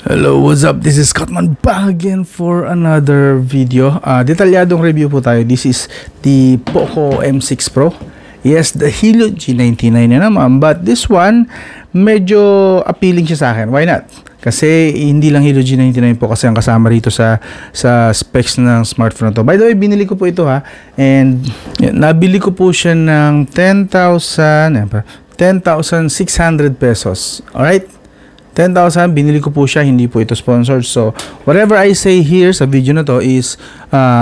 Hello, what's up? This is Scotman back again for another video. Detalyadong review po tayo. This is the Poco M6 Pro. Yes, the Helio G99 na naman. But this one, medyo appealing siya sa akin. Why not? Kasi hindi lang Helio G99 po kasi ang kasama rito sa specs ng smartphone na to. By the way, binili ko po ito ha. And nabili ko po siya ng 10,600 pesos. Alright? 10,000, binili ko po siya, hindi po ito sponsored. So, whatever I say here sa video na to is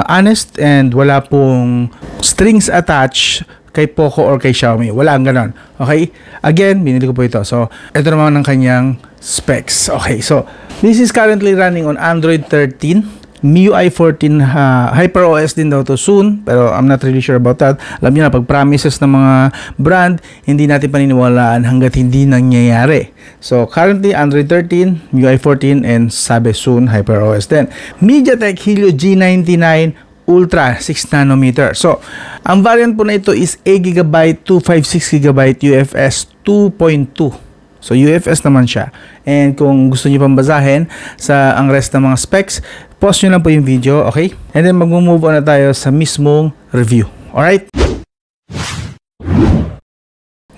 honest and wala pong strings attached kay Poco or kay Xiaomi. Wala ang ganon. Okay? Again, binili ko po ito. So, ito naman ang kanyang specs. Okay, so, this is currently running on Android 13. MIUI 14 HyperOS din daw to soon, pero I'm not really sure about that. Alam niyo na, pag promises ng mga brand, hindi natin paniniwalaan hanggat hindi nangyayari. So currently Android 13, MIUI 14, and sabi soon HyperOS din. MediaTek Helio G99 Ultra 6 nanometer. So ang variant po na ito is 8GB, 256GB UFS 2.2. So UFS naman siya. And kung gusto niyo pang basahin sa ang rest ng mga specs, pause nyo lang po yung video, okay? And then mag-move on na tayo sa mismong review. Alright?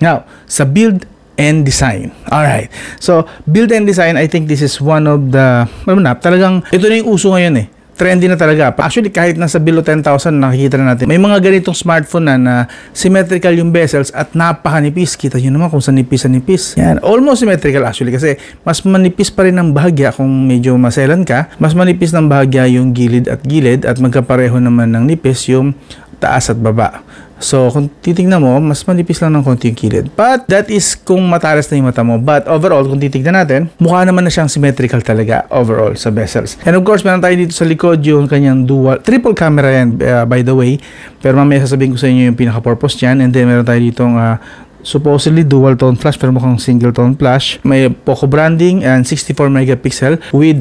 Now, sa build and design. Alright. So, build and design, I think this is one of the, talagang, ito na yung uso ngayon eh. Trendy na talaga. Actually, kahit nasa below 10,000, nakikita na natin. May mga ganitong smartphone na symmetrical yung bezels at napakanipis. Kita nyo naman kung sa nipis. Yan. Almost symmetrical actually kasi mas manipis pa rin ng bahagya kung medyo maselan ka. Mas manipis ng bahagya yung gilid at magkapareho naman ng nipis yung taas at baba. So, kung titignan mo, mas manipis lang ng konti yung kilid. But, that is kung matalas na yung mata mo. But, overall, kung titignan natin, mukha naman na siyang symmetrical talaga overall sa bezels. And of course, meron tayo dito sa likod yung kanyang triple camera yan, by the way. Pero mamaya sasabihin ko sa inyo yung pinaka-purpose dyan. And then, meron tayo ditong supposedly dual tone flash pero mukhang single tone flash. May Poco branding and 64 megapixel with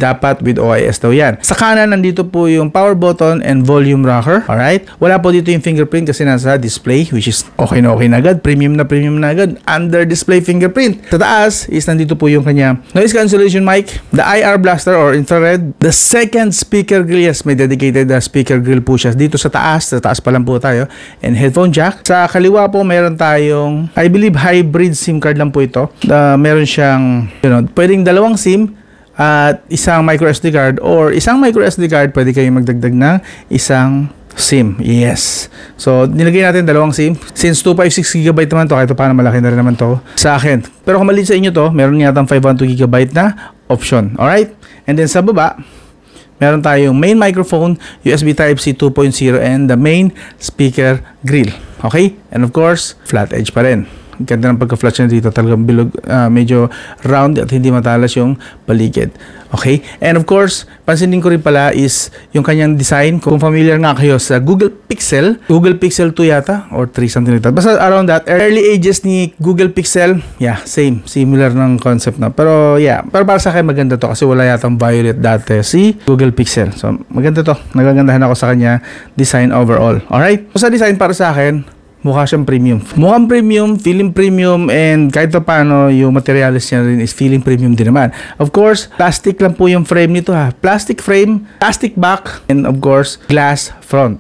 OIS daw yan. Sa kanan nandito po yung power button and volume rocker. Alright? Wala po dito yung fingerprint kasi nasa display, which is okay na agad. Premium na agad. Under display fingerprint. Sa taas is nandito po yung kanya noise cancellation mic, the IR blaster or infrared, the second speaker grill. Yes, may dedicated speaker grill po siya. Dito sa taas pa lang po tayo. And headphone jack. Sa kaliwa po meron tayong I believe hybrid SIM card lang po ito. Meron siyang, pwedeng dalawang SIM at isang micro SD card or isang micro SD card, pwede kayong magdagdag ng isang SIM. Yes. So, nilagay natin dalawang SIM. Since 256GB naman to, kahit paano malaki na rin naman to sa akin. Pero kung maliit sa inyo to, meron yatang 512GB na option. Alright? And then sa baba, meron tayong main microphone, USB Type-C 2.0, and the main speaker grill. Okay? And of course, flat edge pa rin. Ganda ng pagka-flat niya dito. Talagang bilog, medyo round at hindi matalas yung paligid. Okay? And of course, pansinin ko rin pala is yung kanyang design. Kung familiar nga kayo sa Google Pixel 2 yata or 3, something like that. Basta around that, early ages ni Google Pixel, yeah, same. Similar ng concept na. Pero yeah, pero para sa akin maganda to kasi wala yatang violet dati si Google Pixel. So, maganda to. Nagagandahan ako sa kanya design overall. Alright? So, sa design para sa akin, mukha siyang premium. Mukhang premium, feeling premium, and kahit pa paano yung materials niya rin is feeling premium din naman. Of course, plastic lang po yung frame nito ha. Plastic frame, plastic back, and of course, glass front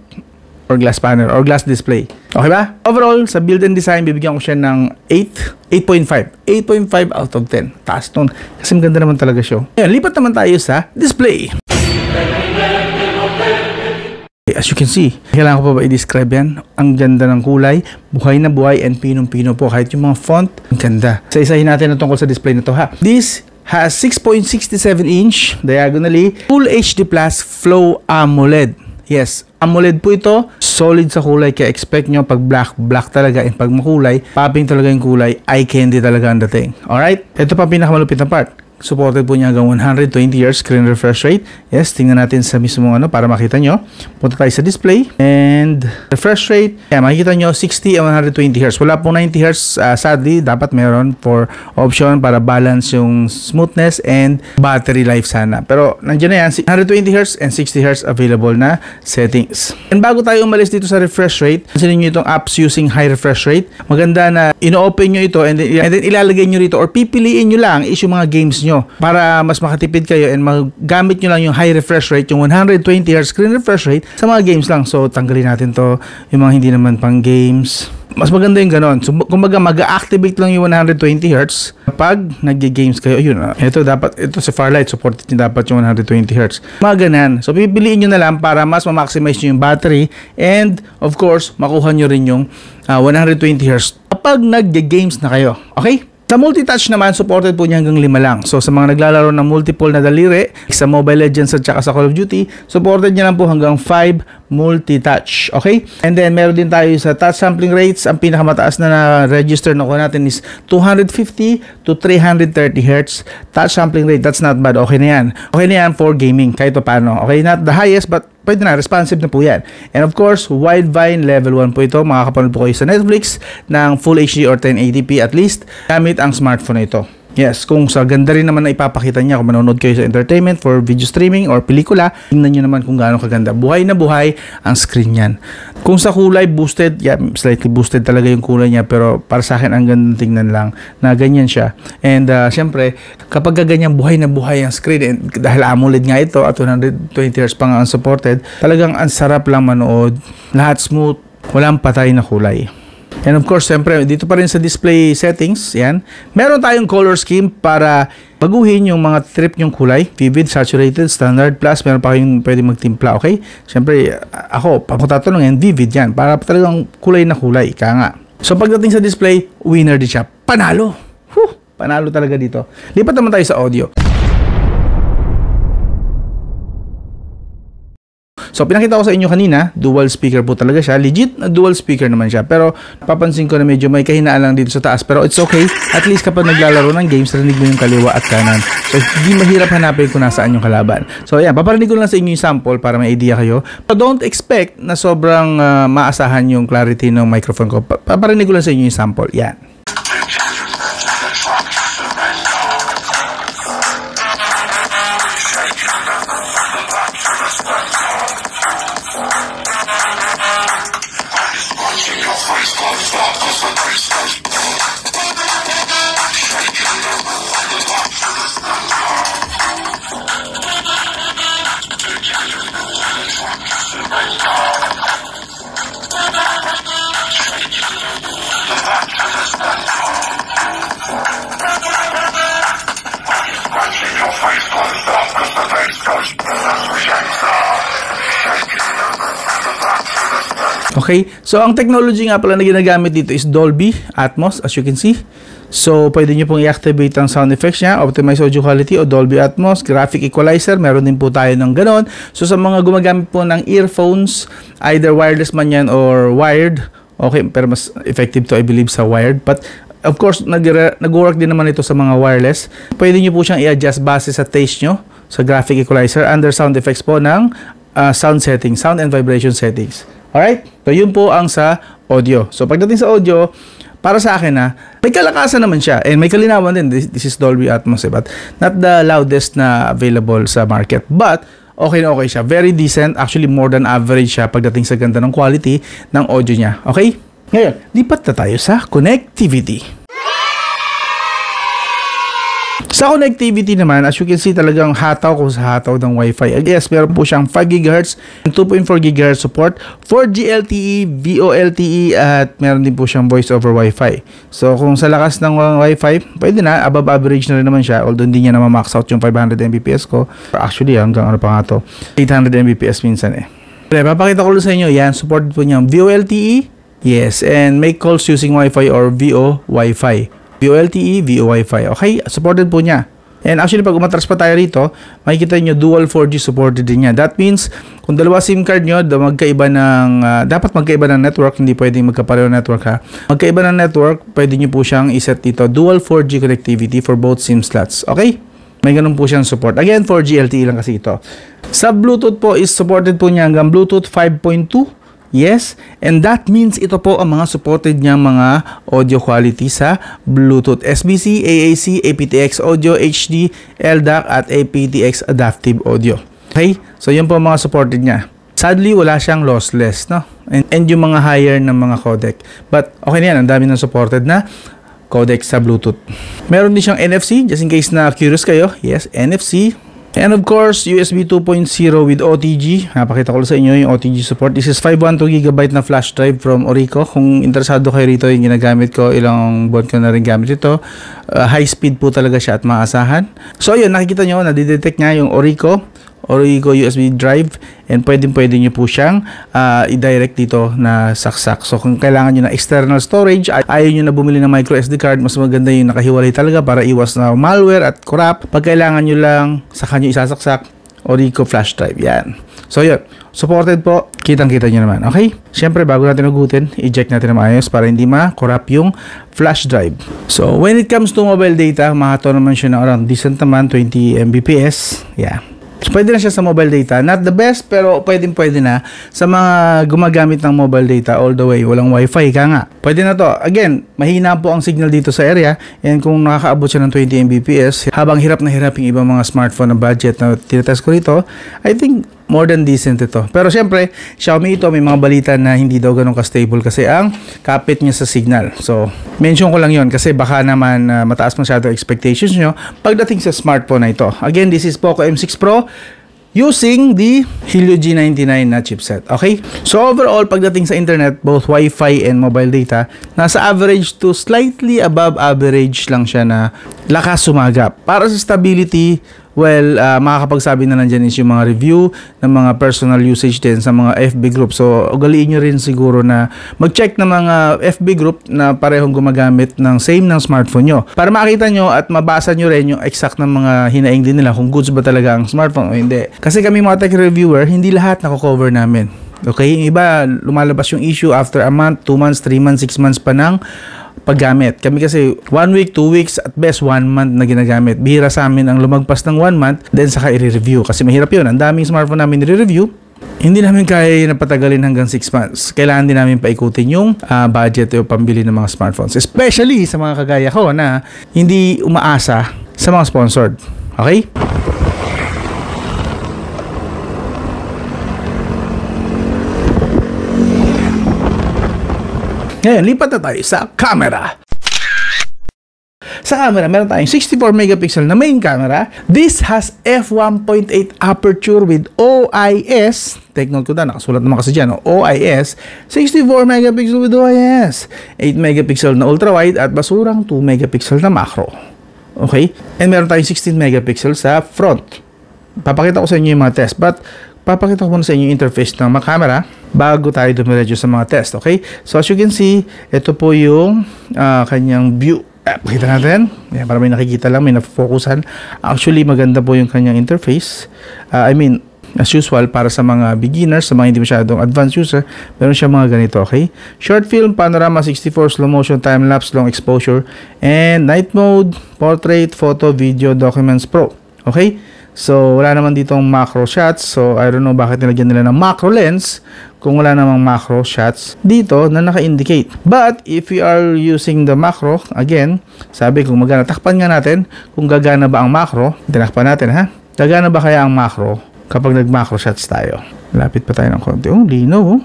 or glass panel or glass display. Okay ba? Overall, sa build and design, bibigyan ko siya ng 8.5. 8.5 out of 10. Taas nun. Kasi maganda naman talaga siya. Ngayon, lipat naman tayo sa display. As you can see, kailangan ko pa ba i-describe yan? Ang ganda ng kulay, buhay na buhay, and pinong-pino po. Kahit yung mga font, ang ganda. Sa isahin natin na tungkol sa display na to ha. This has 6.67 inch diagonally, Full HD Plus Flow AMOLED. Yes, AMOLED po ito. Solid sa kulay, kaya expect nyo pag black talaga, and pag makulay, popping talaga yung kulay, eye candy talaga ang dating. Alright? Ito pa pinakamalupit na part. Supported po niya hanggang 120 Hz screen refresh rate. Yes, tingnan natin sa mismong para makita nyo. Punta tayo sa display. And refresh rate, yeah, makikita nyo 60 and 120 Hz. Wala pong 90 Hz. Sadly, dapat meron for option para balance yung smoothness and battery life sana. Pero nandiyan na yan, 120 Hz and 60 Hz available na settings. And bago tayo umalis dito sa refresh rate, pansinin nyo itong apps using high refresh rate. Maganda na ino-open nyo ito and then ilalagay nyo rito or pipiliin nyo lang is yung mga games nyo nyo para mas makatipid kayo and magamit nyo lang yung high refresh rate, yung 120Hz screen refresh rate sa mga games lang. So, tanggalin natin to, yung mga hindi naman pang games. Mas maganda yung ganon. So, kumbaga mag-activate lang yung 120Hz kapag nag-games kayo. Ayun, ito sa Farlight, supported nyo dapat yung 120Hz. Mga ganan. So, pipiliin nyo na lang para mas ma-maximize nyo yung battery and, of course, makuha nyo rin yung 120Hz kapag nag-games na kayo. Okay? Sa multi-touch naman, supported po niya hanggang 5 lang. So, sa mga naglalaro ng multiple na daliri, sa Mobile Legends at saka sa Call of Duty, supported niya lang po hanggang 5 multi-touch. Okay? And then, meron din tayo sa touch sampling rates. Ang pinakamataas na register na kuha natin is 250 to 330 Hz touch sampling rate. That's not bad. Okay na yan. Okay na yan for gaming. Kahit pa paano. Okay, not the highest, but pwede na, responsive na po yan. And of course, Widevine level 1 po ito. Makakapanood po kayo sa Netflix ng Full HD or 1080p at least gamit ang smartphone na ito. Yes, kung sa ganda rin naman na ipapakita niya, kung manonood kayo sa entertainment for video streaming or pelikula, tingnan nyo naman kung gaano kaganda. Buhay na buhay ang screen niyan. Kung sa kulay, boosted, yeah, slightly boosted talaga yung kulay niya, pero para sa akin, ang ganda tingnan lang na ganyan siya. And syempre, kapag ganyan buhay na buhay ang screen, and dahil AMOLED nga ito at 120Hz pa nga unsupported, talagang ang sarap lang manood. Lahat smooth, walang patay na kulay. And of course, siyempre, dito pa rin sa display settings, yan. Meron tayong color scheme para baguhin yung mga trip yung kulay. Vivid, saturated, standard, plus meron pa kayong pwede magtimpla, okay? Siyempre, ako tatanungin, vivid yan. Para talagang kulay na kulay, ika nga. So, pagdating sa display, winner din siya. Panalo! Panalo talaga dito. Lipat naman tayo sa audio. So, pinakita ko sa inyo kanina, dual speaker po talaga siya. Legit na dual speaker naman siya. Pero, papansin ko na medyo may kahinaan lang dito sa taas. Pero, it's okay. At least kapag naglalaro ng games, rinig mo yung kaliwa at kanan. So, hindi mahirap hanapin kung nasaan yung kalaban. So, ayan. Paparinig ko lang sa inyo yung sample para may idea kayo. But don't expect na sobrang maasahan yung clarity ng microphone ko. Paparinig ko lang sa inyo yung sample. Yan. Okay, so ang technology nga pala na ginagamit dito is Dolby Atmos, as you can see. So, pwede nyo pong i-activate ang sound effects niya, optimize audio quality o Dolby Atmos, graphic equalizer, meron din po tayo ng ganon. So, sa mga gumagamit po ng earphones, either wireless man yan or wired, okay, pero mas effective to I believe sa wired. But, of course, nag-work din naman ito sa mga wireless. Pwede nyo po siyang i-adjust base sa taste nyo, sa graphic equalizer, under sound effects po ng sound settings, sound and vibration settings. Alright? So, yun po ang sa audio. So, pagdating sa audio, para sa akin may kalakasan naman siya. And may kalinawan din. This is Dolby Atmos, but not the loudest na available sa market. But, okay na okay siya. Very decent. Actually, more than average siya pagdating sa ganda ng quality ng audio niya. Okay? Ngayon, lipat na tayo sa connectivity. Sa connectivity naman, as you can see, talagang hataw ko sa hataw ng Wi-Fi. Yes, meron po siyang 5 GHz and 2.4 GHz support, 4G LTE, VoLTE, at meron din po siyang voice over Wi-Fi. So, kung sa lakas ng Wi-Fi, pwede na, above average na rin naman siya, although hindi niya na ma-max out yung 500 Mbps ko. Actually, hanggang ano pa nga to, 800 Mbps minsan eh. Okay, papakita ko lang sa inyo, yan, supported po niya VoLTE, yes, and make calls using Wi-Fi or VO Wi-Fi. VoLTE, VO Wi-Fi. Okay, supported po niya. And actually, pag umatras pa tayo rito, makikita nyo dual 4G supported din niya. That means, kung dalawa SIM card nyo, dapat magkaiba ng network, hindi pwedeng magkapareho network ha. Magkaiba ng network, pwede nyo po siyang iset dito, dual 4G connectivity for both SIM slots. Okay? May ganun po siyang support. Again, 4G LTE lang kasi ito. Sa Bluetooth po, is supported po niya hanggang Bluetooth 5.2. Yes, and that means ito po ang mga supported niyang mga audio quality sa Bluetooth. SBC, AAC, aptX Audio, HD, LDAC, at aptX Adaptive Audio. Okay? So, yun po ang mga supported niya. Sadly, wala siyang lossless, no? And yung mga higher ng mga codec. But, okay na yan. Ang dami ng supported na. codec sa Bluetooth. Meron din siyang NFC, just in case na curious kayo. Yes, NFC. And of course, USB 2.0 with OTG. Napakita ko sa inyo yung OTG support. This is 512GB na flash drive from Orico. Kung interesado kayo rito, yung ginagamit ko, ilang buwan ko na rin gamit ito. High speed po talaga siya at maasahan. So yun, nakikita nyo, nadidetect nga yung Orico USB drive, and pwede nyo po siyang i-direct dito na saksak. So kung kailangan nyo na external storage, ayaw nyo na bumili ng micro SD card, mas maganda yung nakahiwalay talaga para iwas na malware at corrupt. Pag kailangan nyo lang, saka nyo isasaksak, Orico flash drive. Yan. So yun, supported po, kitang-kita nyo naman. Okay? Siyempre, bago natin ugutin, i-check natin na maayos para hindi ma-corrupt yung flash drive. So when it comes to mobile data, mahato naman siya na around decent naman, 20 Mbps. Yeah. So, pwede na siya sa mobile data. Not the best, pero pwede na sa mga gumagamit ng mobile data all the way. Walang wifi ka nga. Pwede na to. Again, mahina po ang signal dito sa area, and kung nakakaabot siya ng 20 Mbps, habang hirap na hirap yung ibang mga smartphone na budget na tinetest ko rito, I think more than decent ito. Pero syempre, Xiaomi ito, may mga balita na hindi daw ganun ka-stable kasi ang kapit niya sa signal. So, mention ko lang yon kasi baka naman mataas masyado expectations nyo pagdating sa smartphone na ito. Again, this is Poco M6 Pro using the Helio G99 na chipset. Okay? So, overall, pagdating sa internet, both Wi-Fi and mobile data, nasa average to slightly above average lang siya na lakas sumagap. Para sa stability, well, makakapagsabi na nandyan is yung mga review ng mga personal usage din sa mga FB group. So, ugaliin nyo rin siguro na mag-check ng mga FB group na parehong gumagamit ng same ng smartphone nyo. Para makita nyo at mabasa nyo rin yung exact ng mga hinaing din nila kung goods ba talaga ang smartphone o hindi. Kasi kami mga tech reviewer, hindi lahat nako-cover namin. Okay? Yung iba, lumalabas yung issue after a month, 2 months, 3 months, 6 months pa ng paggamit. Kami kasi 1 week, 2 weeks, at best 1 month na ginagamit. Bihira sa amin ang lumagpas ng 1 month, then saka i-review. Kasi mahirap yun. Ang daming smartphone namin i-review. Hindi namin kaya na patagalin hanggang 6 months. Kailangan din namin paikutin yung budget o pambili ng mga smartphones. Especially sa mga kagaya ko na hindi umaasa sa mga sponsored. Okay? Ngayon, lipat na tayo sa camera. Sa camera, meron tayong 64 megapixel na main camera. This has f1.8 aperture with OIS. Take note ko na, nakasulat naman kasi dyan, OIS. 64 megapixel with OIS. 8 megapixel na ultra-wide at basurang 2 megapixel na macro. Okay? And meron tayong 16 megapixel sa front. Papakita ko sa inyo yung mga test. But, papakita ko muna sa inyo yung interface ng mga camera bago tayo dumiretso sa mga test. Okay? So, as you can see, ito po yung kanyang view. Pakita natin. Yan, para may nakikita lang, may nafokusan. Actually, maganda po yung kanyang interface. I mean, as usual, para sa mga beginners, sa mga hindi masyadong advanced user, meron siya mga ganito, okay? Short film, panorama, 64, slow motion, time-lapse, long exposure, and night mode, portrait, photo, video, documents, pro. Okay? So, wala naman ditong macro shots. So, I don't know bakit nilagyan nila ng macro lens kung wala namang macro shots dito na naka-indicate. But, if we are using the macro, again, sabi kung magana, takpan nga natin kung gagana ba ang macro. Tinakpan natin, ha? Gagana ba kaya ang macro kapag nag-macro shots tayo? Lapit pa tayo ng konti. Oh, linaw.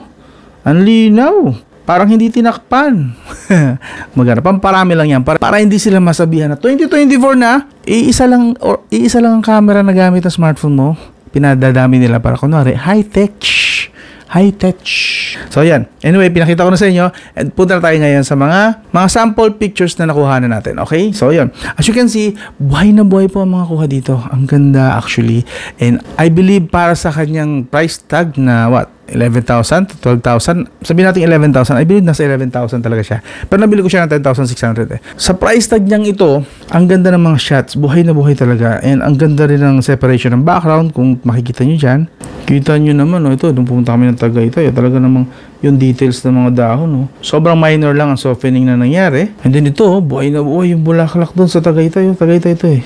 Ang linaw. Parang hindi tinakpan. Magana, pamparami lang yan para hindi sila masabihan na 2024 na, iisa lang ang camera na gamit ng smartphone mo. Pinadadami nila para kunwari high-tech. So yan. Anyway, pinakita ko na sa inyo and punta na tayo ngayon sa mga sample pictures na nakuha na natin. Okay? So yan. As you can see, buhay na buhay po ang mga kuha dito. Ang ganda actually. And I believe para sa kanyang price tag na 11,000 to 12,000. Sabihin natin 11,000. I believe nasa 11,000 talaga siya. Pero nabili ko siya ng 10,600 eh. Sa price tag niyang ito, ang ganda ng mga shots. Buhay na buhay talaga. And ang ganda rin ng separation ng background. Kung makikita nyo dyan. Kita nyo naman, ito. Nung pumunta kami ng Tagaytay, talaga namang yung details ng mga dahon. Sobrang minor lang ang softening na nangyari. And then ito, buhay na buhay yung bulaklak doon sa Tagaytay. Tagaytay ito eh.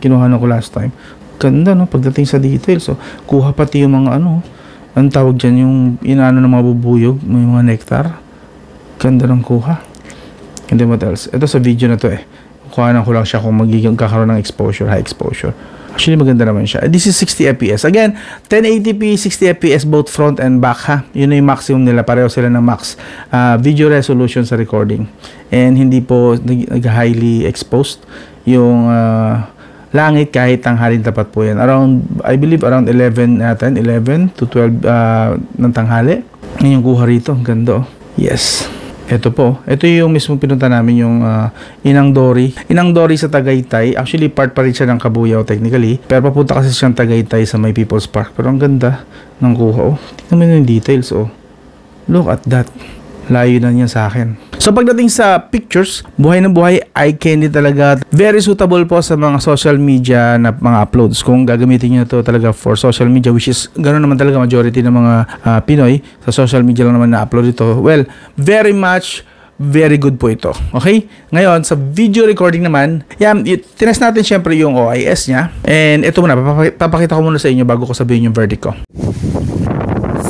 Kinuha na ko last time. Ganda, no? Pagdating sa details. So, kuha pati yung mga ang tawag dyan, yung inaano ng mga bubuyog, may mga nectar. Ganda ng kuha. And then what else? Ito sa video na to eh. Kuha na ko lang siya kung magiging kakaroon ng exposure, high exposure. Actually, maganda naman siya. This is 60 FPS. Again, 1080p, 60 FPS both front and back ha. Yun na yung maximum nila. Pareho sila ng max video resolution sa recording. And hindi po nag-highly exposed yung langit kahit tanghalin tapat po yan. Around, I believe around 11 to 12 ng tanghali. Yan yung kuha rito. Ganda oh. Yes. Ito po. Ito yung mismo pinunta namin yung Inang Dory. Inang Dory sa Tagaytay. Actually, part pa rin siya ng Kabuyao technically. Pero papunta kasi siyang Tagaytay sa May People's Park. Pero ang ganda ng kuha. Oh, tingnan mo yung details. Oh. Look at that. Layo na niya sa akin. So pagdating sa pictures, buhay na buhay, eye candy talaga. Very suitable po sa mga social media na mga uploads. Kung gagamitin niyo to talaga for social media, which is ganoon naman talaga majority ng mga Pinoy, sa social media lang naman na-upload ito. Well, very good po ito. Okay? Ngayon, sa video recording naman, yan, tinest natin syempre yung OIS niya. And ito muna, papakita ko muna sa inyo bago ko sabihin yung verdict ko.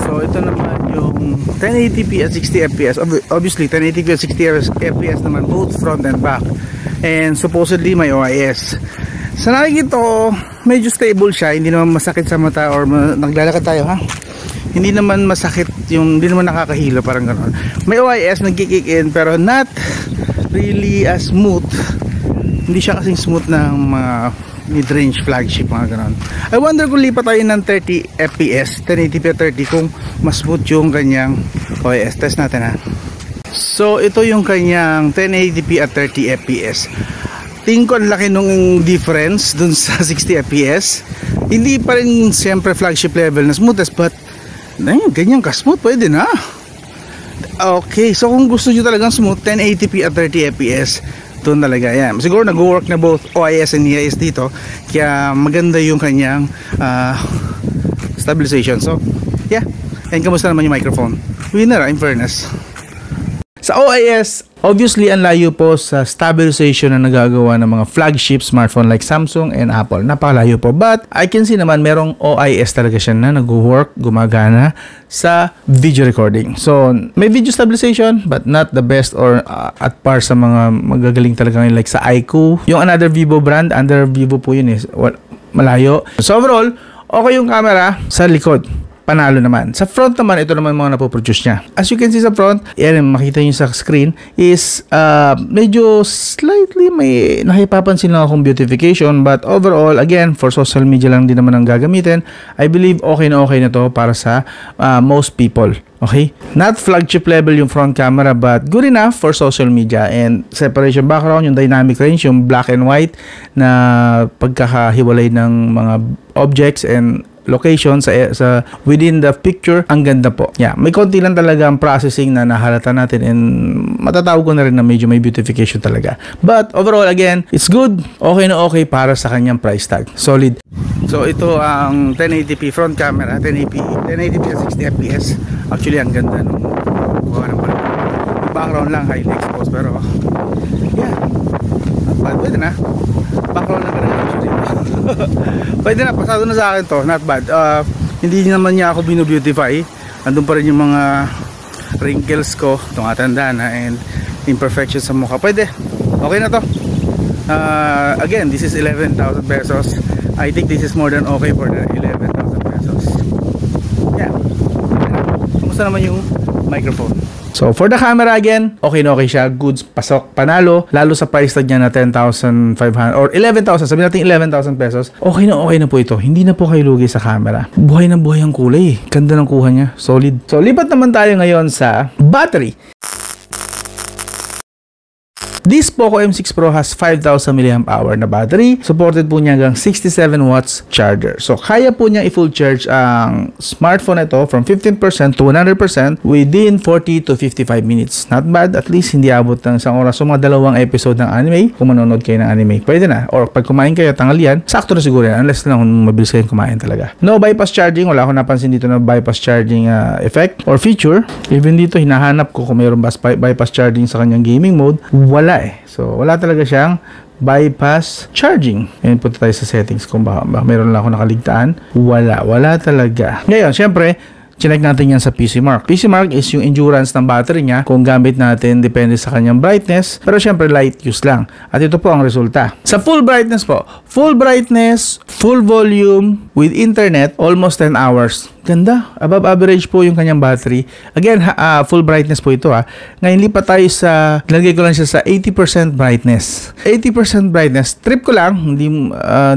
So ito naman yung 1080p at 60 fps. Obviously 1080p at 60 fps naman both front and back, and supposedly may OIS. Sa nakikita ko, medyo stable siya, hindi naman masakit sa mata or naglalakad tayo ha, hindi naman masakit yung, hindi naman nakakahilo, parang gano'n. May OIS nagki-kick in pero not really as smooth. Hindi siya kasing smooth ng mga mid-range flagship, mga ganon. I wonder kung lipat tayo ng 30 fps 1080p at 30 kung mas smooth yung kanyang OIS. Test natin ha. So ito yung kanyang 1080p at 30 fps. Tingin ko ang laki nung difference dun sa 60 fps. Hindi pa rin siyempre flagship level na smoothest, but ganyan ka smooth, pwede na. Okay, so kung gusto nyo talagang smooth, 1080p at 30 fps, doon talaga yan. Siguro nag-work na both OIS and EIS dito, kaya maganda yung kanyang stabilization. So yeah, and kamusta naman yung microphone? Winner in fairness. Sa OIS, obviously ang layo po sa stabilization na nagagawa ng mga flagship smartphone like Samsung and Apple. Napakalayo po, but I can see naman merong OIS talaga siya na nag-work, gumagana sa video recording. So may video stabilization but not the best or at par sa mga magagaling talaga ngayon like sa iQOO. Yung another Vivo brand, under Vivo po yun, malayo. So overall, okay yung camera sa likod. Panalo naman. Sa front naman, ito naman mga napoproduce niya. As you can see sa front, yan, makita nyo sa screen, is medyo slightly may nakipapansin lang akong beautification, but overall, again, for social media lang din naman ang gagamitin. I believe okay na to para sa most people. Okay? Not flagship level yung front camera, but good enough for social media. And separation background, yung dynamic range, yung black and white na pagkakahiwalay ng mga objects and location sa within the picture, ang ganda po. Yeah, may konti lang talaga ang processing na nahalata natin, and matatawag ko na rin na medyo may beautification talaga. But overall, again, it's good. Okay na okay para sa kanyang price tag. Solid. So ito ang 1080p front camera, 1080p at 60 fps. Actually, ang ganda nung background lang highly exposed, pero yeah, pwede na. Background lang talaga actually. Pwede na, pasado na sa akin to, not bad. Hindi naman niya ako bino-beautify. Andun pa rin yung mga wrinkles ko, tumatanda na, and imperfections sa mukha. Pwede, okay na to. Again, this is 11,000 pesos. I think this is more than okay for the 11,000 pesos. Yeah. Kumusta naman yung microphone? So for the camera, again, okay na okay siya, goods, pasok, panalo, lalo sa price tag niya na 10,500 or 11,000, sabihin natin 11,000 pesos. Okay na po ito, hindi na po kayo lugi sa camera. Buhay na buhay ang kulay, ganda ng kuha niya, solid. So lipat naman tayo ngayon sa battery. This Poco M6 Pro has 5,000 mAh na battery. Supported po niya hanggang 67 watts charger. So, kaya po niya i-full charge ang smartphone ito from 15% to 100% within 40 to 55 minutes. Not bad. At least, hindi abot ng isang oras. So, mga dalawang episode ng anime. Kung manonood kayo ng anime, pwede na. Or pag kumain kayo tanghalian, sakto na siguro yan. Unless lang kung mabilis kayong kumain talaga. No bypass charging. Wala akong napansin dito na bypass charging effect or feature. Even dito, hinahanap ko kung mayroon bypass charging sa kanyang gaming mode. Wala eh. So, wala talaga siyang bypass charging. Ngayon punta tayo sa settings kung baka mayroon lang ako nakaligtaan. Wala talaga. Ngayon, syempre, chinek natin yan sa PCMark. PCMark is yung endurance ng battery niya kung gamit natin depende sa kanyang brightness, pero syempre light use lang. At ito po ang resulta. Sa full brightness po, full brightness, full volume with internet, almost 10 hours. Ganda. Above average po yung kanyang battery. Again, full brightness po ito ha. Ngayon lipat tayo sa, nilagay ko lang siya sa 80% brightness. 80% brightness. Trip ko lang, hindi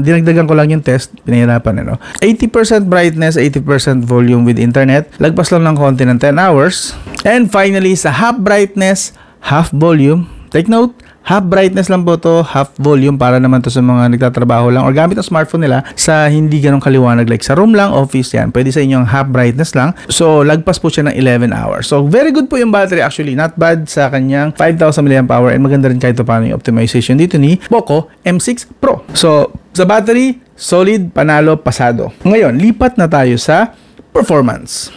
dinagdagan ko lang yung test. Pinahirapan 80% brightness, 80% volume with internet. Lagpas lang ng konti ng 10 hours. And finally, sa half brightness, half volume. Take note, half brightness lang po to, half volume para naman to sa mga nagtatrabaho lang or gamit ang smartphone nila sa hindi ganong kaliwanag like sa room lang, office yan. Pwede sa inyong half brightness lang. So, lagpas po siya ng 11 hours. So, very good po yung battery actually. Not bad sa kanyang 5,000 mAh and maganda rin kahit paano yung optimization dito ni Poco M6 Pro. So, sa battery, solid, panalo, pasado. Ngayon, lipat na tayo sa performance.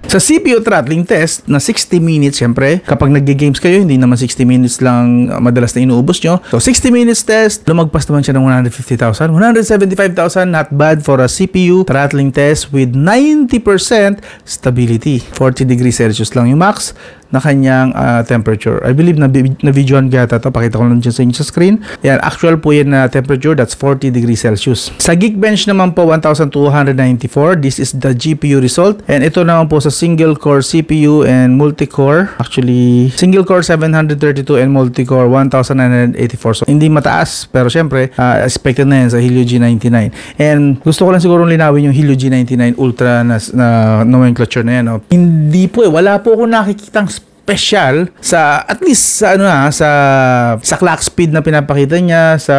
Sa CPU throttling test na 60 minutes, syempre, kapag nag-games kayo, hindi naman 60 minutes lang madalas na inuubos nyo. So, 60 minutes test, lumagpas naman siya ng 150,000. 175,000, not bad for a CPU throttling test with 90% stability. 40 degrees Celsius lang yung max na kanyang temperature. I believe na videoan kaya ito. Pakita ko lang dyan sa inyo sa screen. Yan, actual po yan na temperature. That's 40 degrees Celsius. Sa Geekbench naman po, 1,294. This is the GPU result. And ito naman po sa single core CPU and multi-core. Actually, single core 732 and multi-core 1,984. So, hindi mataas. Pero syempre, expected na yan sa Helio G99. And gusto ko lang siguro linawin yung Helio G99 Ultra na nomenclature na yan. No? Hindi po wala po ako nakikitang special sa at least sa sa clock speed na pinapakita niya, sa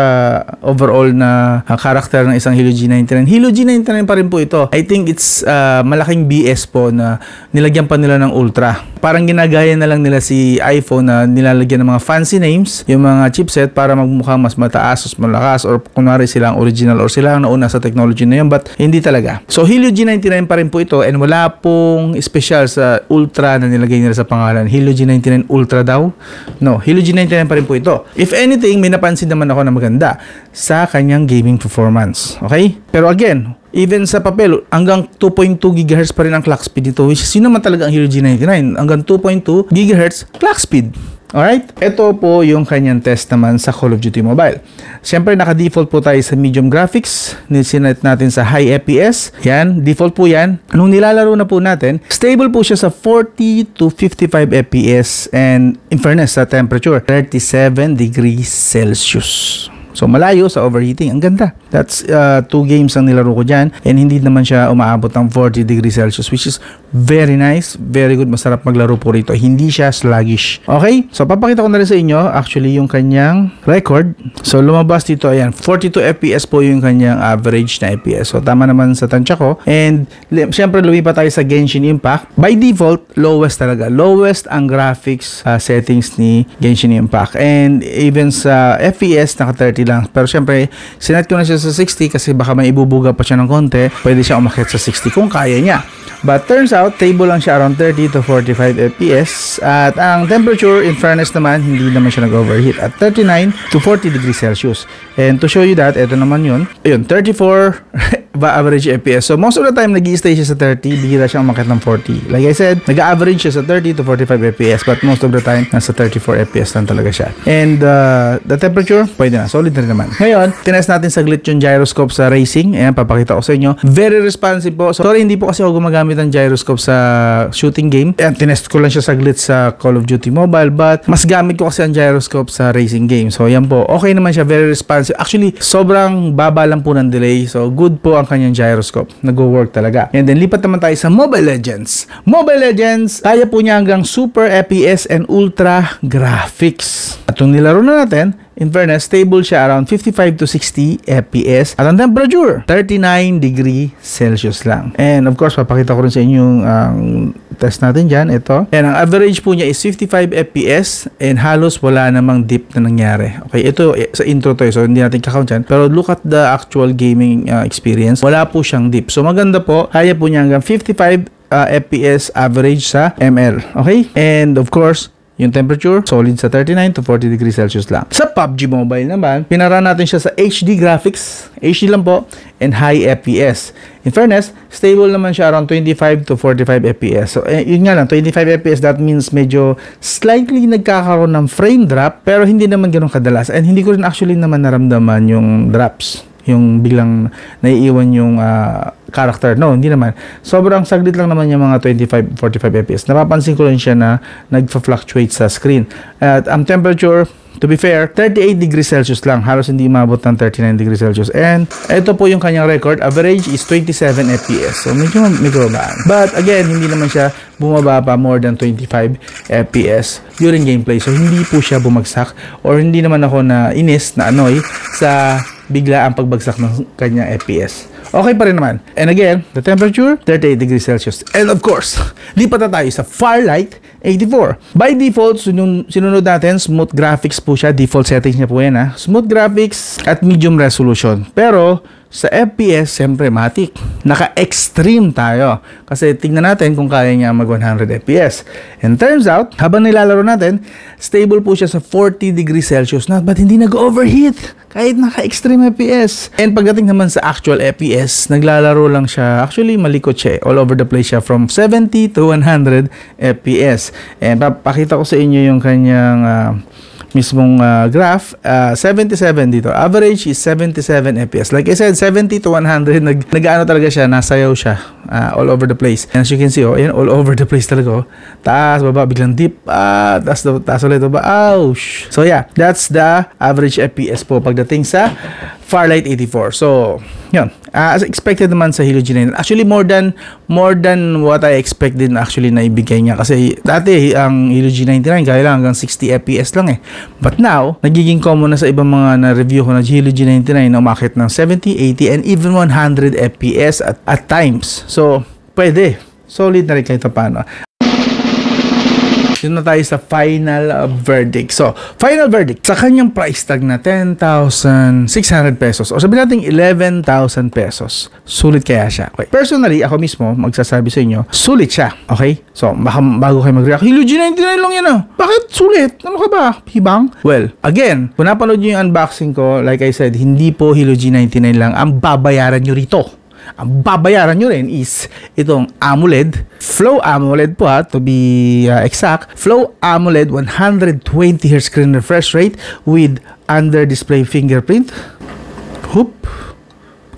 overall na character ng isang Helio G99. Helio G99 pa rin po ito. I think it's malaking BS po na nilagyan pa nila ng Ultra. Parang ginagaya na lang nila si iPhone na nilalagyan ng mga fancy names, yung mga chipset para magmukhang mas mataas, mas malakas, or kunwari sila ang original or sila ang nauna sa technology na yun, but hindi talaga. So Helio G99 pa rin po ito and wala pong special sa Ultra na nilagay nila sa pangalan. Helio G99 Ultra daw? No, Helio G99 pa rin po ito. If anything, may napansin naman ako na maganda sa kanyang gaming performance. Okay? Pero again, even sa papel, hanggang 2.2 GHz pa rin ang clock speed dito, which is yun naman talaga ang Helio G99. Hanggang 2.2 GHz clock speed. Alright? Ito po yung kanyang test naman sa Call of Duty Mobile. Siyempre, naka-default po tayo sa medium graphics. Sinet natin sa high FPS. Yan, default po yan. Nung nilalaro na po natin, stable po siya sa 40 to 55 FPS and in fairness sa temperature, 37 degrees Celsius. So, malayo sa overheating. Ang ganda. That's 2 games ang nilaro ko dyan. And hindi naman siya umaabot ng 40 degrees Celsius, which is very nice. Very good. Masarap maglaro po rito. Hindi siya sluggish. Okay? So, papakita ko na rin sa inyo actually yung kanyang record. So, lumabas dito. Ayan, 42 FPS po yung kanyang average na FPS. So, tama naman sa tansya ko. And, syempre, lumipat tayo sa Genshin Impact. By default, lowest talaga. Lowest ang graphics settings ni Genshin Impact. And, even sa FPS, naka 30 lang. Pero syempre, sinet ko na siya sa 60 kasi baka may ibubuga pa siya ng konti. Pwede siya umakyat sa 60 kung kaya niya. But turns out, table lang siya around 30 to 45 FPS. At ang temperature, in fairness naman, hindi naman siya nag-overheat at 39 to 40 degrees Celsius. And to show you that, ito naman yun. Ayun, 34 average FPS. So, most of the time, nag-i-stay siya sa 30. Bihira siyang umakyat ng 40. Like I said, nag-average siya sa 30 to 45 FPS. But most of the time, nasa 34 FPS lang talaga siya. And the temperature, pwede na. Solid na rin naman. Ngayon, tinest natin saglit yung gyroscope sa racing. Ayan, papakita ko sa inyo. Very responsive po. So, sorry, hindi po kasi ako gumagamit ng gyroscope sa shooting game. Ayan, tinest ko lang siya saglit sa Call of Duty Mobile. But, mas gamit ko kasi ang gyroscope sa racing game. So, yan po. Okay naman siya. Very responsive. Actually, sobrang baba lang po ng delay. So, good po ang kanyang gyroscope. Nag-work talaga. And then, lipat naman tayo sa Mobile Legends. Mobile Legends, kaya po niya hanggang Super FPS and Ultra Graphics. At kung nilaro na natin, in fairness, stable siya around 55 to 60 FPS. At ang temperature, 39 degree Celsius lang. And of course, papakita ko rin sa inyo yung test natin dyan. Ito. And ang average po niya is 55 FPS and halos wala namang dip na nangyari. Okay, ito sa intro to, so hindi natin kakount yan. Pero look at the actual gaming experience. Wala po siyang dip. So maganda po. Kaya po niya hanggang 55 FPS average sa ML. Okay? And of course, Yung temperature, solid sa 39 to 40 degrees Celsius lang. Sa PUBG Mobile naman, pinara natin siya sa HD graphics, HD lang po, and high FPS. In fairness, stable naman siya around 25 to 45 FPS. So, yun nga lang, 25 FPS, that means medyo slightly nagkakaroon ng frame drop, pero hindi naman ganun kadalas. And hindi ko rin actually naman naramdaman yung drops, yung biglang naiiwan yung character. No, hindi naman. Sobrang saglit lang naman yung mga 25-45 FPS. Napapansin ko rin siya na nagfa-fluctuate sa screen. At ang temperature, to be fair, 38 degrees Celsius lang. Halos hindi umabot ng 39 degrees Celsius. And ito po yung kanyang record. Average is 27 FPS. So, medyo baan. But again, hindi naman siya bumaba pa more than 25 FPS during gameplay. So, hindi po siya bumagsak or hindi naman ako na inis, na annoy sa bigla ang pagbagsak ng kanyang FPS. Okay pa rin naman. And again, the temperature, 38 degrees Celsius. And of course, lipat na tayo sa Firelight 84. By default, sinunod natin, smooth graphics po siya. Default settings niya po yan ha. Smooth graphics at medium resolution. Pero, sa FPS, siyempre, matik. Naka-extreme tayo. Kasi tingnan natin kung kaya niya mag 100 FPS. And turns out, habang nilalaro natin, stable po siya sa 40 degrees Celsius na, but hindi nag-overheat kahit naka-extreme FPS. And pagdating naman sa actual FPS, naglalaro lang siya. Actually, malikot siya. All over the place siya from 70 to 100 FPS. And papakita ko sa inyo yung kanyang mismong graph, 77 dito. Average is 77 FPS. Like I said, 70 to 100, nag-ano talaga siya, nasayaw siya all over the place. And as you can see, yan, all over the place talaga. Taas, baba, biglang dip, taas ulit, baba, ouch! So yeah, that's the average FPS po pagdating sa Firelight 84. So, yun. As expected naman sa Hilo G9. Actually, more than what I expected actually na ibigay niya. Kasi dati, ang Hilo G99 kaya lang hanggang 60 FPS lang eh. But now, nagiging common na sa ibang mga na-review ko na Hilo G99 na umakit ng 70, 80, and even 100 FPS at times. So, pwede. Solid na rin kahit paano. Yun na tayo sa final verdict. So, final verdict. Sa kanyang price tag na 10,600 pesos o sabihin natin 11,000 pesos, sulit kaya siya. Okay. Personally, ako mismo, magsasabi sa inyo, sulit siya. Okay? So, bago kayo mag-react, Hilo G99 lang yan ah. Bakit sulit? Ano ka ba? Hibang? Well, again, kung napanood nyo yung unboxing ko, like I said, hindi po Hilo G99 lang ang babayaran nyo rito. Ang babayaran nyo rin is itong AMOLED, Flow AMOLED po ha, to be exact, Flow AMOLED 120Hz screen refresh rate with under display fingerprint. Hoop.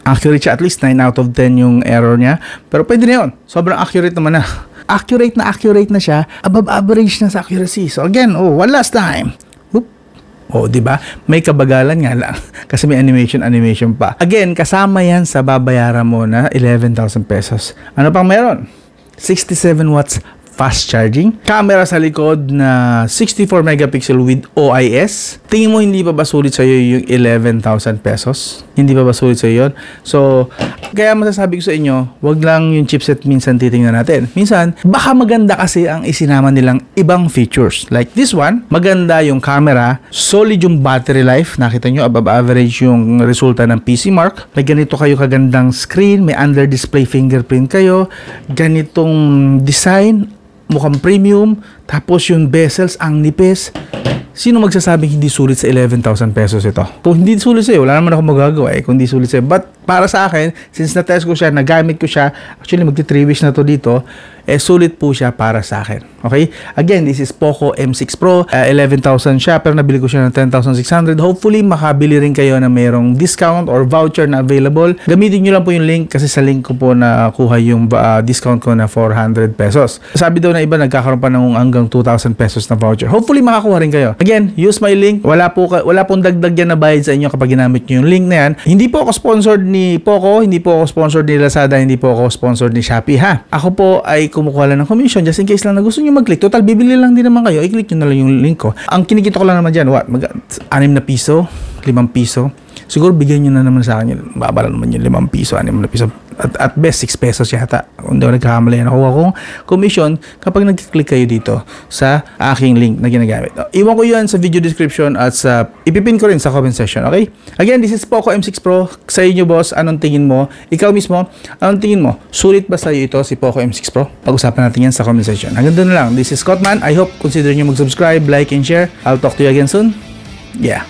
Accurate siya, at least 9 out of 10 yung error niya. Pero pwede na yun. Sobrang accurate naman na. Accurate na siya. Above average na sa accuracy. So again, one last time. O, di ba? May kabagalan nga lang kasi may animation pa. Again, kasama yan sa babayaran mo na 11,000 pesos. Ano pang meron? 67 watts fast charging, camera sa likod na 64 megapixel with OIS. Tingin mo hindi pa ba sulit sa'yo yung 11,000 pesos? Hindi pa ba sulit sa'yo yun? So, kaya masasabi ko sa inyo, wag lang yung chipset minsan titingnan natin. Minsan, baka maganda kasi ang isinama nilang ibang features. Like this one, maganda yung camera, solid yung battery life. Nakita nyo, above average yung resulta ng PC Mark. May ganito kayo kagandang screen, may under display fingerprint kayo, ganitong design, mukhang premium, tapos yung bezels ang nipis. Sino magsasabing hindi sulit sa 11,000 pesos ito? Kung hindi sulit sa'yo, wala naman ako magagawa kung hindi sulit sa'yo. But para sa akin, since na-test ko siya, nagamit ko siya, actually magti-3 weeks na to dito, sulit po siya para sa akin. Okay? Again, this is Poco M6 Pro. 11,000 siya, pero nabili ko siya ng 10,600. Hopefully, makabili rin kayo na mayroong discount or voucher na available. Gamitin nyo lang po yung link kasi sa link ko po nakuha yung discount ko na 400 pesos. Sabi daw na iba, nagkakaroon pa ng hanggang 2,000 pesos na voucher. Hopefully, makakuha rin kayo. Again, use my link. Wala pong dagdag yan na bayad sa inyo kapag ginamit nyo yung link na yan. Hindi po ako sponsored ni Poco, hindi po ako sponsored ni Lazada, hindi po ako sponsored ni Shopee ha. Ako po ay kumukuha lang ng commission just in case lang na gusto nyo mag-click. Total, bibili lang din naman kayo. I-click nyo na lang yung link ko. Ang kinikita ko lang naman dyan, 6 na piso, 5 piso. Siguro bigyan nyo na naman sa akin. Babala naman yung 5 piso, 6 na piso. At best 6 pesos yata. Kung hindi ako nagkakamali, nakuha kong commission kapag nag-click kayo dito sa aking link na ginagamit. Iwan ko yan sa video description at sa ipipin ko rin sa comment section, okay? Again, this is Poco M6 Pro. Sa inyo, boss, anong tingin mo? Ikaw mismo, anong tingin mo? Sulit ba sa'yo ito si Poco M6 Pro? Pag-usapan natin yan sa comment section. Hanggang doon na lang. This is Scottman. I hope consider nyo mag-subscribe, like, and share. I'll talk to you again soon. Yeah.